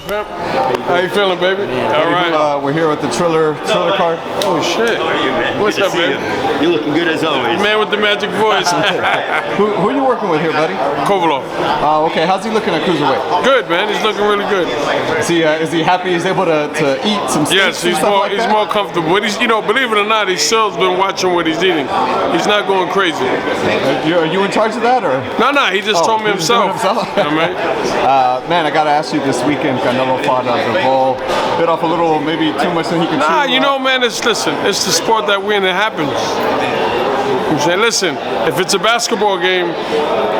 pimp? How you feeling, baby? All right. We're here with the Triller card. Oh shit! How are you, man? What's Good up, to see man? you. You're looking good as always. Man with the magic voice. Who are you working with here, buddy? Kovalo. Okay. How's he looking at cruiserweight? Good, man. He's looking really good. Is he happy he's able to eat some steaks? Yes, he's more comfortable. But he's, believe it or not, he still's been watching what he's eating. He's not going crazy. Are you in charge of that, or? No, he just told me himself. Man, I gotta ask you, this weekend Canelo fought Bivol. Bit off a little, maybe too much than he can chew. Man, it's the sport that we're in. It happens. I'm saying, listen, if it's a basketball game,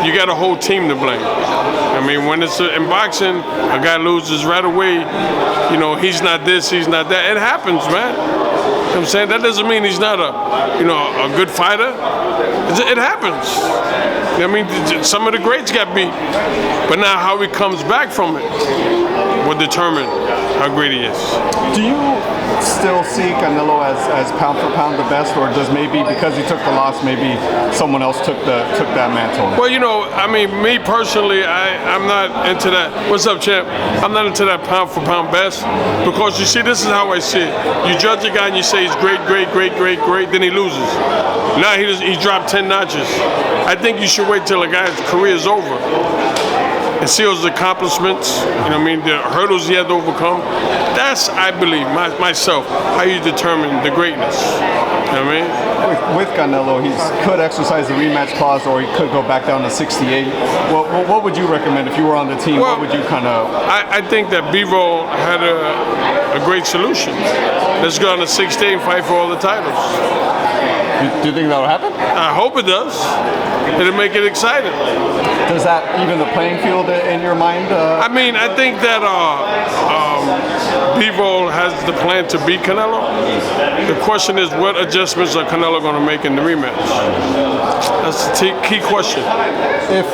you got a whole team to blame. I mean, when it's in boxing, a guy loses right away. He's not this, he's not that. It happens, man. You know what I'm saying? That doesn't mean he's not a good fighter. It happens. I mean, some of the greats got beat, but now how he comes back from it will determine how great he is. Do you still see Canelo as pound for pound the best, or does maybe because he took the loss, maybe someone else took that mantle? Well, me personally, I'm not into that. What's up, champ? I'm not into that pound for pound best, because you see, this is how I see it. You judge a guy and you say he's great, then he loses. Now he dropped 10 notches. I think you should wait till a guy's career is over and see those accomplishments, the hurdles he had to overcome. That's, I believe, myself, how you determine the greatness. You know what I mean? With Canelo, he could exercise the rematch clause, or he could go back down to 68. What would you recommend if you were on the team? What would you kind of... I think that Bivol had a great solution. Let's go on to 68 and fight for all the titles. Do you think that'll happen? I hope it does. It'll make it exciting. Does that even the playing field in your mind? I think that Bivol has the plan to beat Canelo. The question is, what adjustments are Canelo going to make in the rematch? That's the key question. If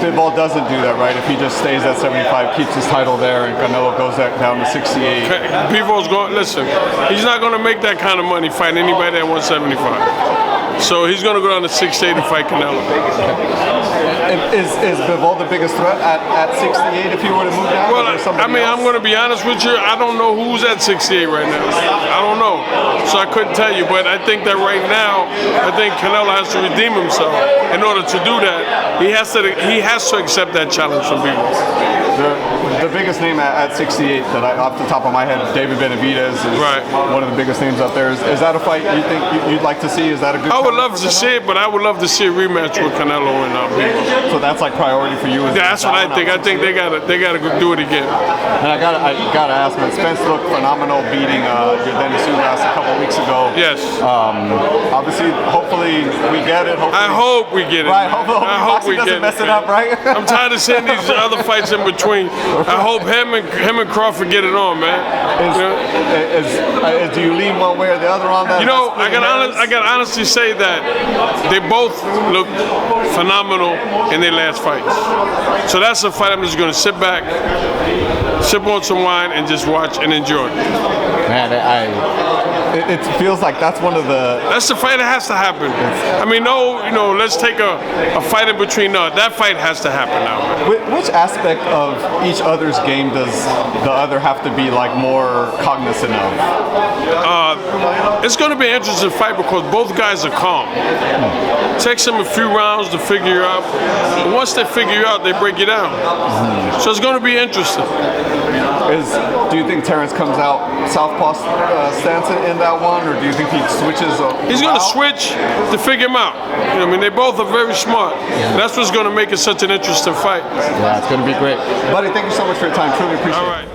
Bivol doesn't do that, right? If he just stays at 75, keeps his title there, and Canelo goes down to 68. Bivol's going. Listen, he's not going to make that kind of money fighting anybody at 175. So he's going to go down to 68 and fight Canelo. Is Bivol the biggest threat at 68 if he were to move down? Well, I'm going to be honest with you. I don't know who's at 68 right now. I don't know. So I couldn't tell you. But I think that right now, Canelo has to redeem himself. In order to do that, he has to accept that challenge from Bivol. The biggest name at 68 that off the top of my head, David Benavidez is one of the biggest names out there. Is that a fight you think you'd like to see? Is that a good? I would love to see it, but I would love to see a rematch with Canelo and Bivol. So that's like priority for you? That's what I think. I think they gotta go do it again. And I gotta ask, man, Spence looked phenomenal beating Dennis Ugas a couple weeks ago. Yes. Obviously, hopefully we get it. I hope we get it. Right. I hope we get it. Mess it up, right? I'm tired of seeing these other fights in between. I hope him and Crawford get it on, man. Do you lean one way or the other on that? I can honestly say that they both look phenomenal in their last fights. So that's a fight I'm just going to sit back, sip on some wine, and just watch and enjoy. Man, it feels like that's one of the... That's the fight that has to happen. Let's take a fight in between. No, that fight has to happen now. Which aspect of each other's game does the other have to be more cognizant of? It's going to be an interesting fight because both guys are calm. It takes them a few rounds to figure you out. But once they figure you out, they break you down. So it's going to be interesting. Do you think Terence comes out southpaw stance in that one, or do you think he switches? He's going to switch to figure him out. They both are very smart. That's what's going to make it such an interesting fight. Yeah, it's going to be great. Buddy, thank you so much for your time. Truly appreciate it. All right.